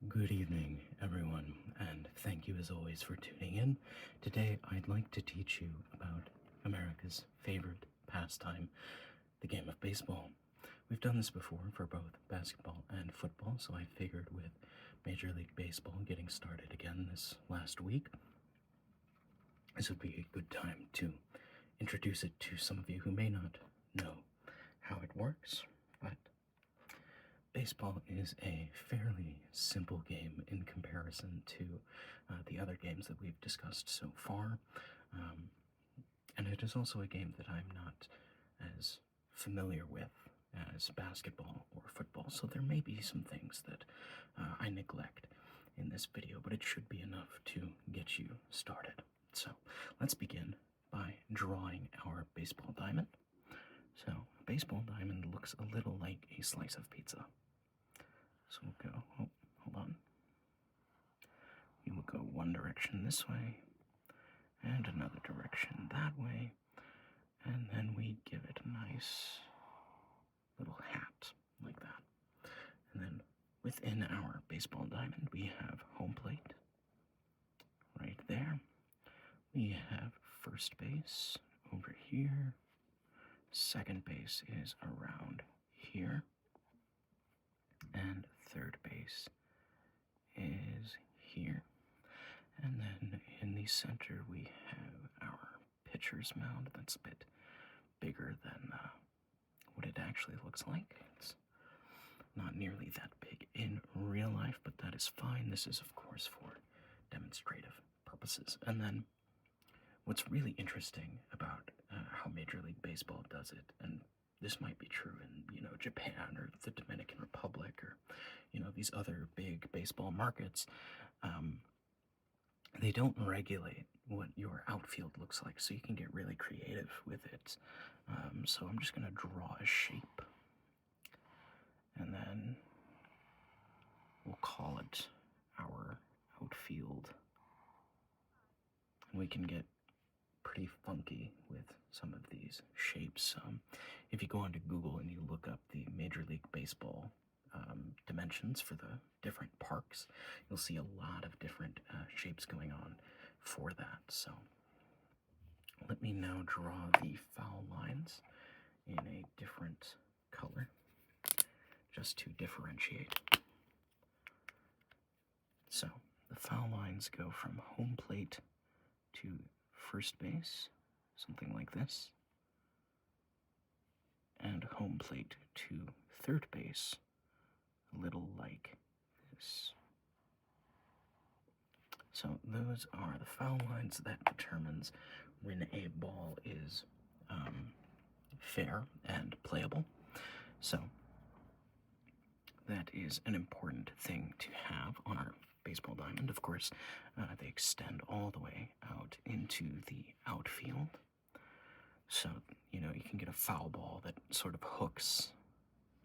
Good evening, everyone, and thank you as always for tuning in. Today, I'd like to teach you about America's favorite pastime, the game of baseball. We've done this before for both basketball and football, so I figured with Major League Baseball getting started again this last week, this would be a good time to introduce it to some of you who may not know how it works, but baseball is a fairly simple game in comparison to the other games that we've discussed so far, and it is also a game that I'm not as familiar with as basketball or football, so there may be some things that I neglect in this video, but it should be enough to get you started. So let's begin by drawing our baseball diamond. So a baseball diamond looks a little like a slice of pizza. So we'll go, hold on. We will go one direction this way, and another direction that way, and then we give it a nice little hat, like that. And then within our baseball diamond, we have home plate, right there. We have first base over here. Second base is around here. And third base is here. And then in the center we have our pitcher's mound. That's a bit bigger than what it actually looks like. It's not nearly that big in real life, but that is fine. This is, of course, for demonstrative purposes. And then what's really interesting about how Major League Baseball does it, and this might be true in, Japan or the Dominican Republic or, these other big baseball markets, they don't regulate what your outfield looks like, so you can get really creative with it. So I'm just going to draw a shape, and then we'll call it our outfield. And we can get pretty funky with some of these shapes. If you go onto Google and you look up the Major League Baseball dimensions for the different parks, you'll see a lot of different shapes going on for that. So let me now draw the foul lines in a different color, just to differentiate. So the foul lines go from home plate to first base, something like this, and home plate to third base, a little like this. So those are the foul lines that determines when a ball is fair and playable. So that is an important thing to have on our baseball diamond. Of course, they extend all the way out into the outfield. So, you can get a foul ball that sort of hooks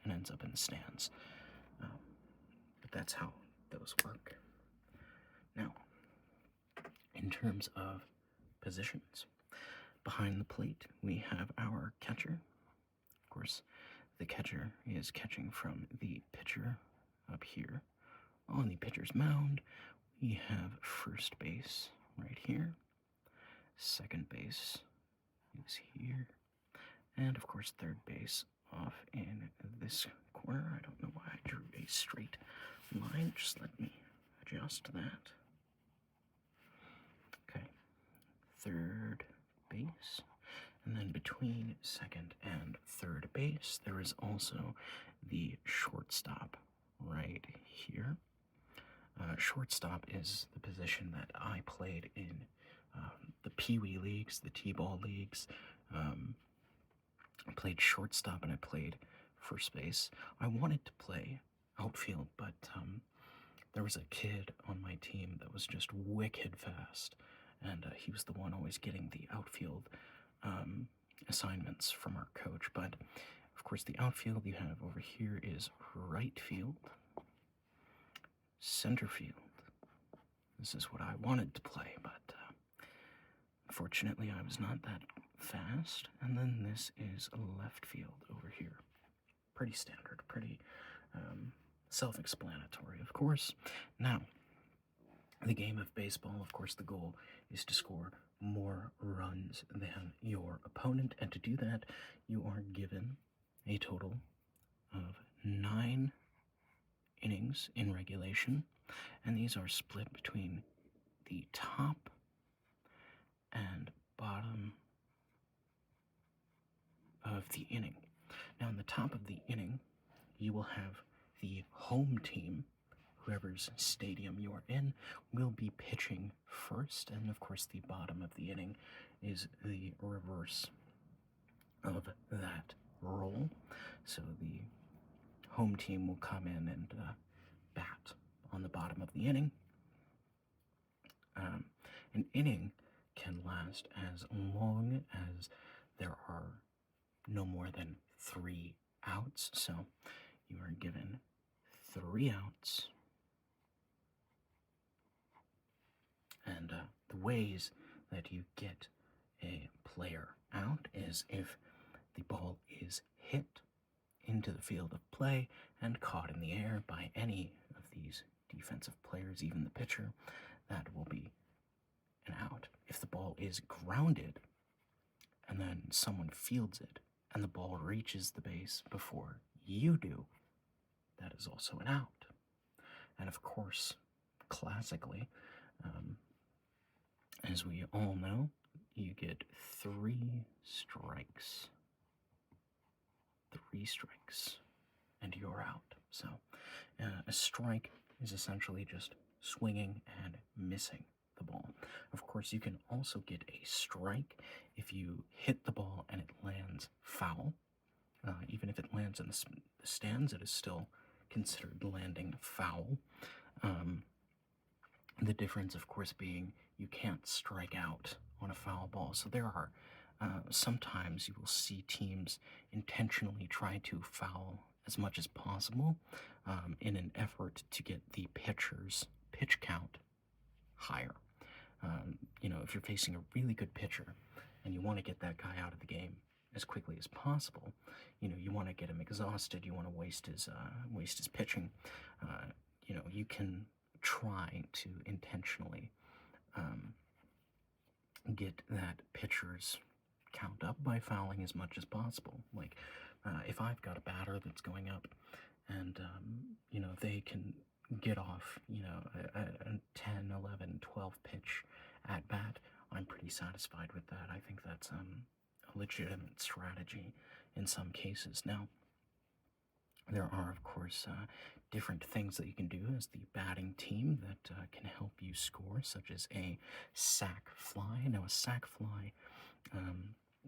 and ends up in the stands. But that's how those work. Now, in terms of positions, behind the plate, we have our catcher. Of course, the catcher is catching from the pitcher up here. On the pitcher's mound, we have first base right here. Second base is here. And, of course, third base off in this corner. I don't know why I drew a straight line. Just let me adjust that. Okay. Third base. And then between second and third base, there is also the shortstop right here. Shortstop is the position that I played in the Pee Wee leagues, the T-ball leagues. I played shortstop and I played first base. I wanted to play outfield, but there was a kid on my team that was just wicked fast, and he was the one always getting the outfield assignments from our coach. But of course, the outfield you have over here is right field, center field. This is what I wanted to play, but unfortunately I was not that fast. And then this is left field over here. Pretty standard, pretty self-explanatory, of course. Now, the game of baseball, of course, the goal is to score more runs than your opponent, and to do that, you are given a total of 9 innings in regulation, and these are split between the top and bottom of the inning. Now, in the top of the inning, you will have the home team, whoever's stadium you're in, will be pitching first, and of course, the bottom of the inning is the reverse of that role. So the home team will come in and bat on the bottom of the inning. An inning can last as long as there are no more than 3 outs. So you are given 3 outs. And the ways that you get a player out is if the ball is hit into the field of play and caught in the air by any of these defensive players, even the pitcher, that will be an out. If the ball is grounded and then someone fields it and the ball reaches the base before you do, that is also an out. And of course, classically, as we all know, you get 3 strikes. 3 strikes, and you're out. So, a strike is essentially just swinging and missing the ball. Of course, you can also get a strike if you hit the ball and it lands foul. Even if it lands in the stands, it is still considered landing foul. The difference, of course, being you can't strike out on a foul ball. So there are sometimes you will see teams intentionally try to foul as much as possible in an effort to get the pitcher's pitch count higher. If you're facing a really good pitcher and you want to get that guy out of the game as quickly as possible, you want to get him exhausted, you want to waste his pitching, you can try to intentionally get that pitcher's count up by fouling as much as possible. Like, if I've got a batter that's going up and, they can get off, a 10, 11, 12 pitch at bat, I'm pretty satisfied with that. I think that's a legitimate strategy in some cases. Now, there are, of course, different things that you can do as the batting team that can help you score, such as a sac fly. Now, a sac fly,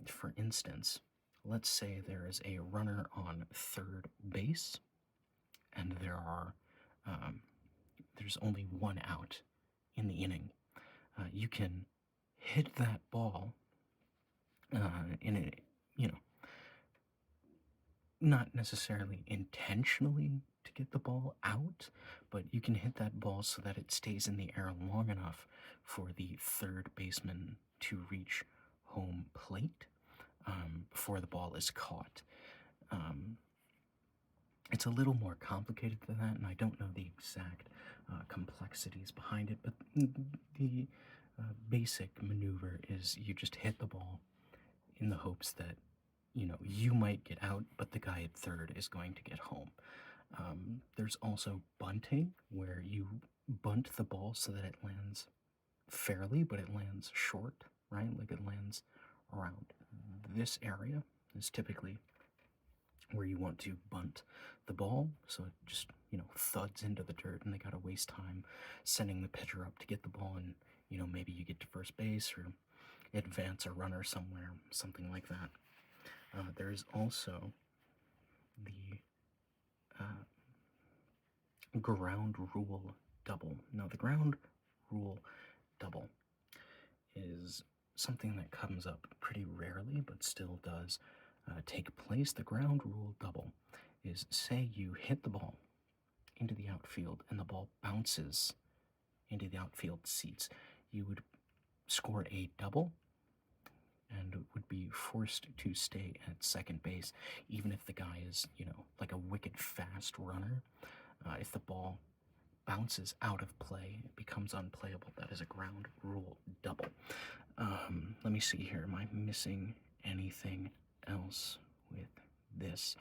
for instance, let's say there is a runner on third base, and there's only 1 out in the inning. You can hit that ball not necessarily intentionally to get the ball out, but you can hit that ball so that it stays in the air long enough for the third baseman to reach home plate before the ball is caught. It's a little more complicated than that, and I don't know the exact complexities behind it, but the basic maneuver is you just hit the ball in the hopes that you might get out, but the guy at third is going to get home. There's also bunting, where you bunt the ball so that it lands fairly, but it lands short, right? Like it lands around this area is typically where you want to bunt the ball, so it just, thuds into the dirt, and they gotta waste time sending the pitcher up to get the ball, and, maybe you get to first base, or advance a runner somewhere, something like that. There is also the ground rule double. Now, the ground rule double is something that comes up pretty rarely, but still does take place. The ground rule double is, say you hit the ball into the outfield and the ball bounces into the outfield seats. You would score a double and would be forced to stay at second base, even if the guy is, like a wicked fast runner. If the ball bounces out of play, it becomes unplayable. That is a ground rule double. Let me see here. Am I missing anything else with this?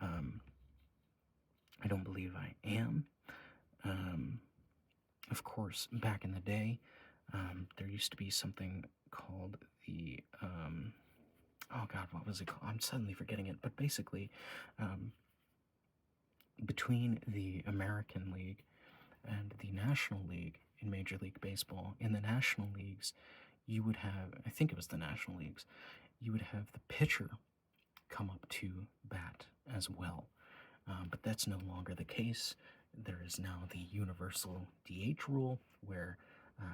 I don't believe I am. Of course, back in the day, there used to be something called the oh god, what was it called? I'm suddenly forgetting it. But basically, between the American League and the National League in Major League Baseball, in the National Leagues, you would have, I think it was the National Leagues, you would have the pitcher come up to bat as well. But that's no longer the case. There is now the universal DH rule where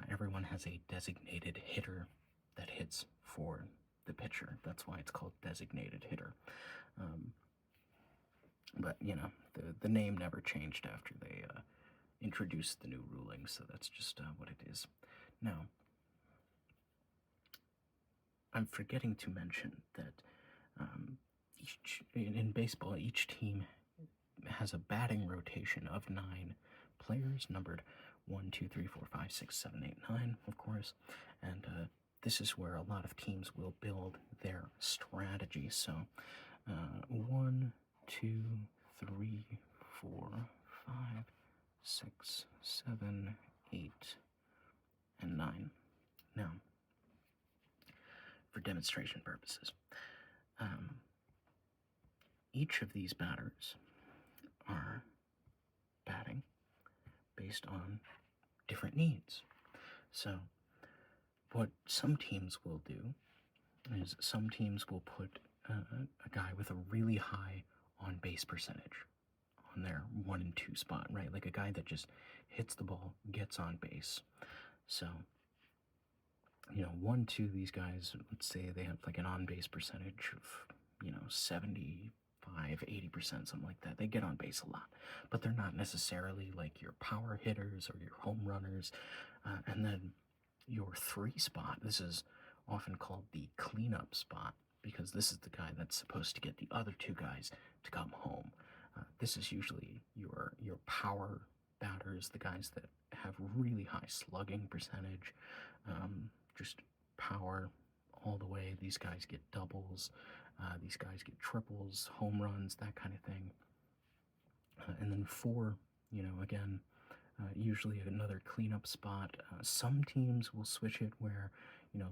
everyone has a designated hitter that hits for the pitcher. That's why it's called designated hitter. But, you know, the name never changed after they introduced the new ruling, so that's just what it is. Now, I'm forgetting to mention that in baseball, each team has a batting rotation of 9 players, numbered 1, 2, 3, 4, 5, 6, 7, 8, 9, of course. And this is where a lot of teams will build their strategy. So 1, 2, 3, 4, 5, 6, 7, 8, and 9. Now, for demonstration purposes, each of these batters are batting based on different needs. So what some teams will do is some teams will put a guy with a really high on-base percentage on their 1 and 2 spot, right? Like a guy that just hits the ball, gets on base. So, 1, 2, these guys, let's say they have like an on-base percentage of, 75, 80%, something like that. They get on base a lot, but they're not necessarily like your power hitters or your home runners. And then your 3 spot, this is often called the cleanup spot, because this is the guy that's supposed to get the other 2 guys to come home. This is usually your power batters, the guys that have really high slugging percentage, just power all the way. These guys get doubles, these guys get triples, home runs, that kind of thing. And then 4, again, usually another cleanup spot. Some teams will switch it where,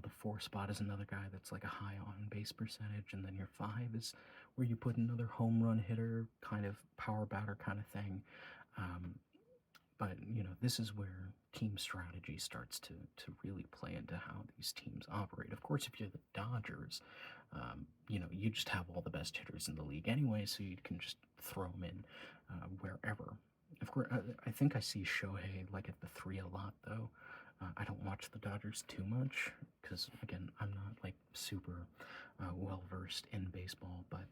the 4 spot is another guy that's like a high on-base percentage, and then your 5 is where you put another home run hitter, kind of power batter kind of thing. But, this is where team strategy starts to really play into how these teams operate. Of course, if you're the Dodgers, you just have all the best hitters in the league anyway, so you can just throw them in wherever. Of course, I think I see Shohei like at the 3 a lot, though. I don't watch the Dodgers too much because, again, I'm not like super well-versed in baseball, but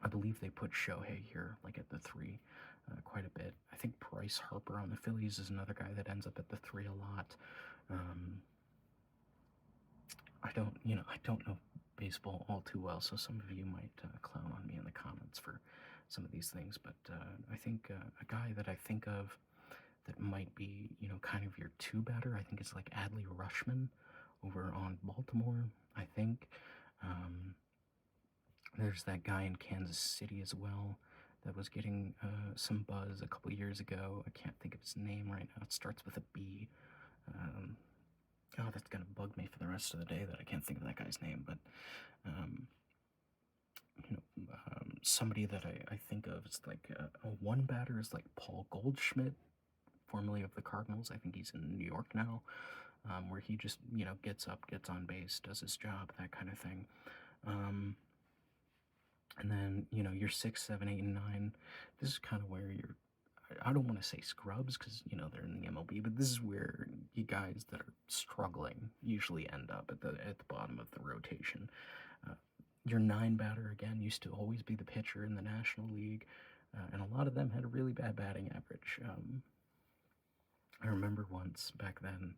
I believe they put Shohei here like at the 3 quite a bit. I think Bryce Harper on the Phillies is another guy that ends up at the 3 a lot. I don't know baseball all too well, so some of you might clown on me in the comments for some of these things, but I think a guy that I think of that might be, kind of your 2 batter, I think it's like Adley Rutschman over on Baltimore, I think. There's that guy in Kansas City as well that was getting some buzz a couple years ago. I can't think of his name right now. It starts with a B. That's going to bug me for the rest of the day that I can't think of that guy's name, but somebody that I think of is like a 1 batter is like Paul Goldschmidt, formerly of the Cardinals. I think he's in New York now, where he just, gets up, gets on base, does his job, that kind of thing. And then, your 6, 7, 8, and 9, this is kind of where I don't want to say scrubs because, they're in the MLB, but this is where you guys that are struggling usually end up at the bottom of the rotation. Your 9 batter, again, used to always be the pitcher in the National League, and a lot of them had a really bad batting average. I remember once back then,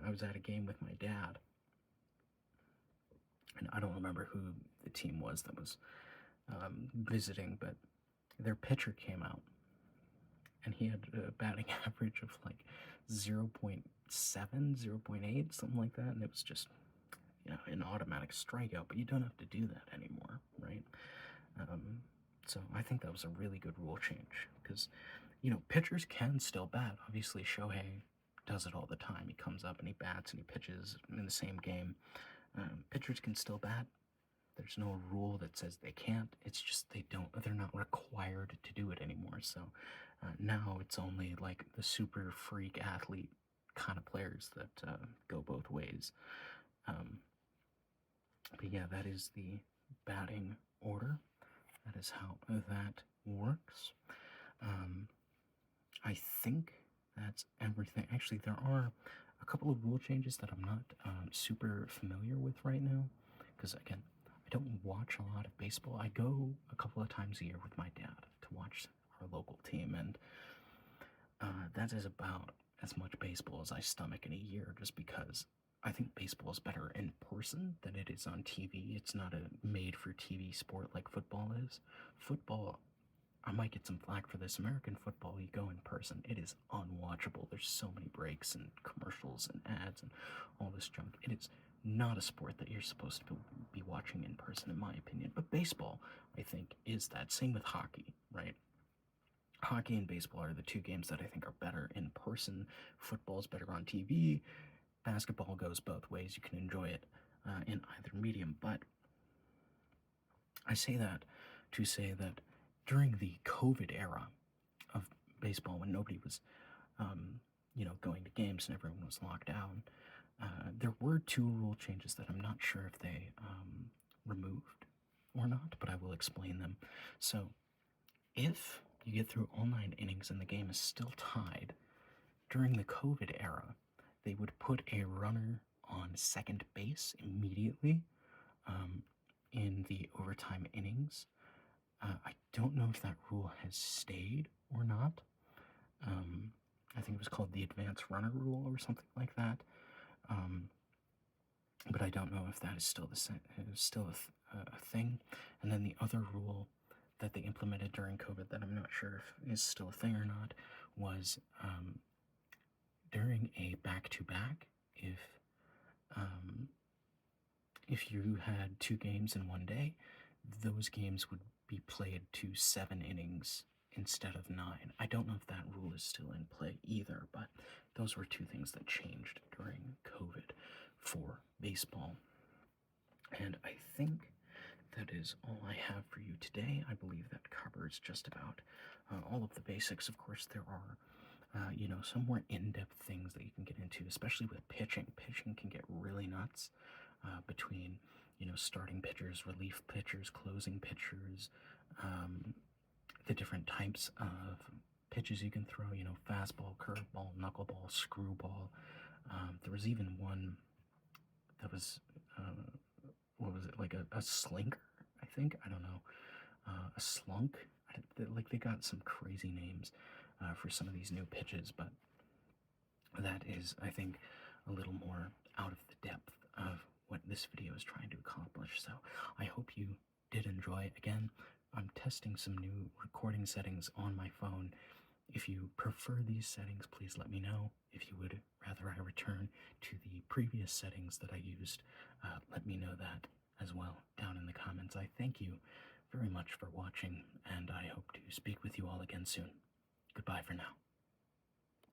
I was at a game with my dad, and I don't remember who the team was that was visiting, but their pitcher came out, and he had a batting average of like 0.7, 0.8, something like that, and it was just, an automatic strikeout, but you don't have to do that anymore, right? So I think that was a really good rule change because, pitchers can still bat. Obviously, Shohei does it all the time. He comes up and he bats and he pitches in the same game. Pitchers can still bat. There's no rule that says they can't. It's just they're not required to do it anymore. So now it's only like the super freak athlete kind of players that go both ways. But yeah, that is the batting order. That is how that works. I think that's everything. Actually, there are a couple of rule changes that I'm not super familiar with right now. Because, again, I don't watch a lot of baseball. I go a couple of times a year with my dad to watch our local team. And that is about as much baseball as I stomach in a year, just because I think baseball is better in person than it is on TV. It's not a made-for-TV sport like football is. Football, I might get some flack for this. American football, you go in person, it is unwatchable. There's so many breaks and commercials and ads and all this junk. It is not a sport that you're supposed to be watching in person, in my opinion. But baseball, I think, is that. Same with hockey, right? Hockey and baseball are the two games that I think are better in person. Football is better on TV. Basketball goes both ways. You can enjoy it in either medium. But I say that to say that during the COVID era of baseball, when nobody was, going to games and everyone was locked down, there were two rule changes that I'm not sure if they removed or not, but I will explain them. So, if you get through all 9 innings and the game is still tied, during the COVID era, they would put a runner on second base immediately in the overtime innings. I don't know if that rule has stayed or not. I think it was called the advanced runner rule or something like that. But I don't know if that is still a thing. And then the other rule that they implemented during COVID that I'm not sure if is still a thing or not was during a back-to-back, if you had 2 games in one day, those games would be played to 7 innings instead of 9. I don't know if that rule is still in play either, but those were 2 things that changed during COVID for baseball. And I think that is all I have for you today. I believe that covers just about all of the basics. Of course, there are some more in-depth things that you can get into, especially with pitching. Pitching can get really nuts between, starting pitchers, relief pitchers, closing pitchers, the different types of pitches you can throw, fastball, curveball, knuckleball, screwball. There was even one that was, what was it, like a slinker, I think? I don't know. A slunk? They got some crazy names for some of these new pitches, but that is, I think, a little more out of the depth of what this video is trying to accomplish. So I hope you did enjoy. Again, I'm testing some new recording settings on my phone. If you prefer these settings, please let me know. If you would rather I return to the previous settings that I used, let me know that as well down in the comments. I thank you very much for watching, and I hope to speak with you all again soon. Goodbye for now.